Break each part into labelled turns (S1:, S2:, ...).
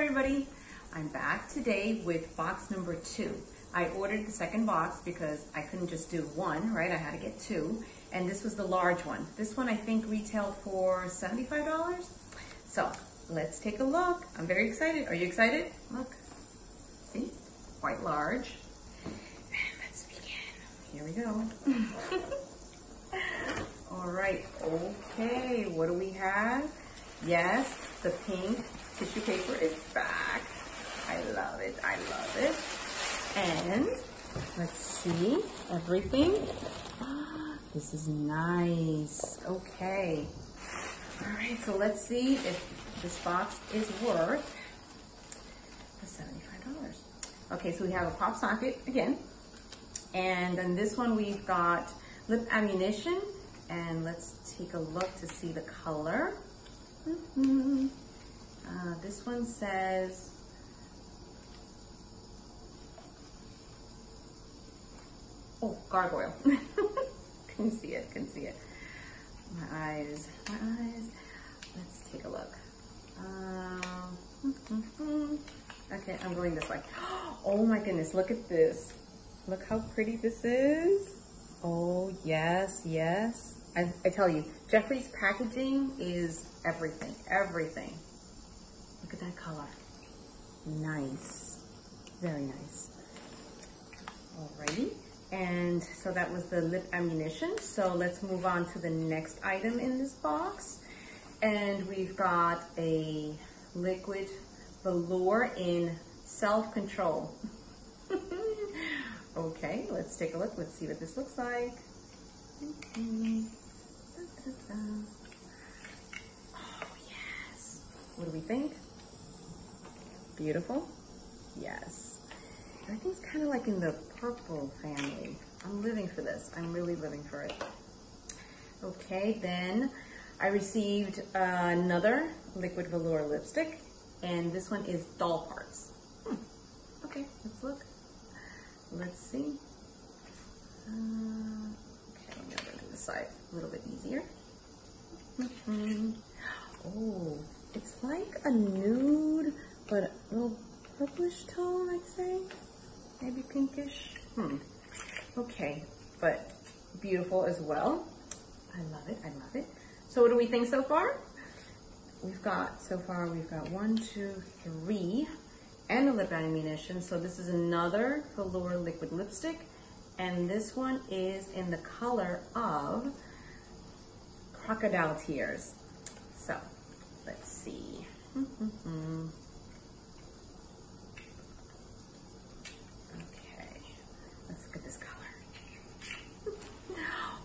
S1: everybody. I'm back today with box number 2. I ordered the second box because I couldn't just do one, right? I had to get 2. And this was the large one. This one I think retailed for $75. So let's take a look. I'm very excited. Are you excited? Look, see, quite large. And let's begin. Here we go. All right, okay, what do we have? Yes, the pink tissue paper is back. I love it, I love it. And let's see, everything. This is nice, okay. All right, so let's see if this box is worth the $75. Okay, so we have a pop socket again. And then this one we've got lip ammunition. And let's take a look to see the color. This one says, oh, gargoyle. Couldn't see it, couldn't see it. My eyes. Let's take a look. Okay, I'm going this way. Oh my goodness, look at this. Look how pretty this is. Oh, yes, yes. I tell you, Jeffree's packaging is everything, everything. Look at that color. Nice, very nice. Alrighty, and so that was the lip ammunition. So let's move on to the next item in this box. And we've got a liquid velour in self-control. Okay, let's take a look. Let's see what this looks like. Oh, yes. What do we think? Beautiful? Yes. Everything's kind of like in the purple family. I'm living for this. I'm really living for it. Okay, then I received another liquid velour lipstick, and this one is doll parts. Okay, let's look. Let's see. Okay, I'm gonna go to the side a little bit easier. Oh, it's like a nude, but a little purplish tone, I'd say. Maybe pinkish. Okay, but beautiful as well. I love it, I love it. So what do we think so far? So far we've got 1, 2, 3. And a lip ammunition. So this is another velour liquid lipstick, and this one is in the color of crocodile tears. So let's see. Okay, let's look at this color.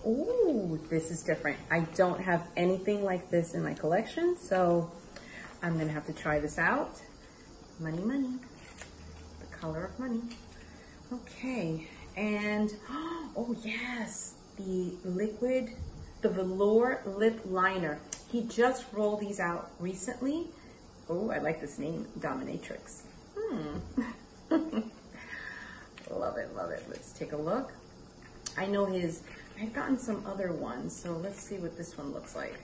S1: Oh, this is different. I don't have anything like this in my collection, so I'm gonna have to try this out. Money, money, the color of money. Okay, and oh yes, the velour lip liner. He just rolled these out recently. Oh, I like this name, Dominatrix. Love it, love it. Let's take a look. I know I've gotten some other ones, so let's see what this one looks like.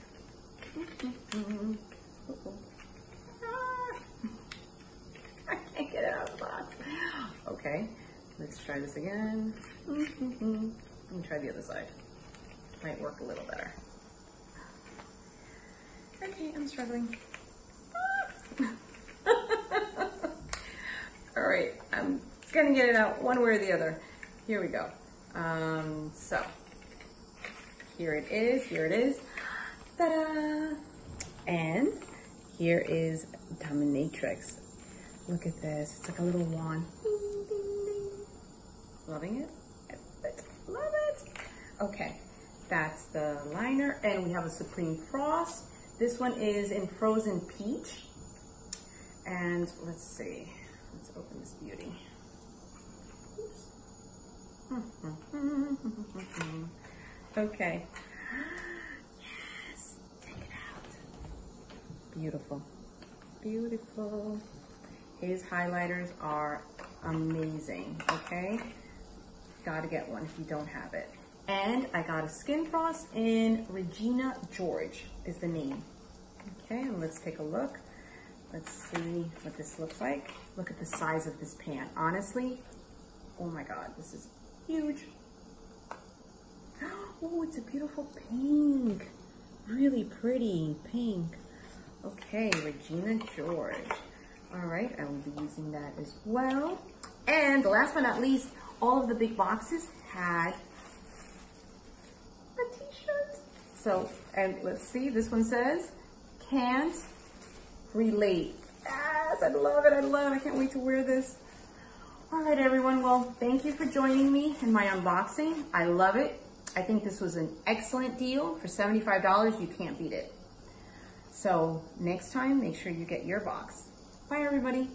S1: Can't get it out of the box. Okay, let's try this again. Let me try the other side. Might work a little better. Okay, I'm struggling. All right, I'm gonna get it out one way or the other. Here we go. So, here it is, here it is. Ta-da! And here is Dominatrix. Look at this, it's like a little wand. Ding, ding, ding. Loving it? Love it. Okay, that's the liner, and we have a Supreme Frost. This one is in Frozen Peach. And let's see, let's open this beauty. Okay. Yes, take it out. Beautiful, beautiful. His highlighters are amazing, okay? Gotta get one if you don't have it. And I got a Skin Frost in Regina George is the name. Okay, and let's take a look. Let's see what this looks like. Look at the size of this pant. Honestly, oh my God, this is huge. Oh, it's a beautiful pink. Really pretty pink. Okay, Regina George. All right, I will be using that as well. And last but not least, all of the big boxes had a t-shirt. So, and let's see, this one says, can't relate. Yes, I love it, I love it. I can't wait to wear this. All right, everyone, well, thank you for joining me in my unboxing. I love it. I think this was an excellent deal. For $75, you can't beat it. So next time, make sure you get your box. Bye, everybody.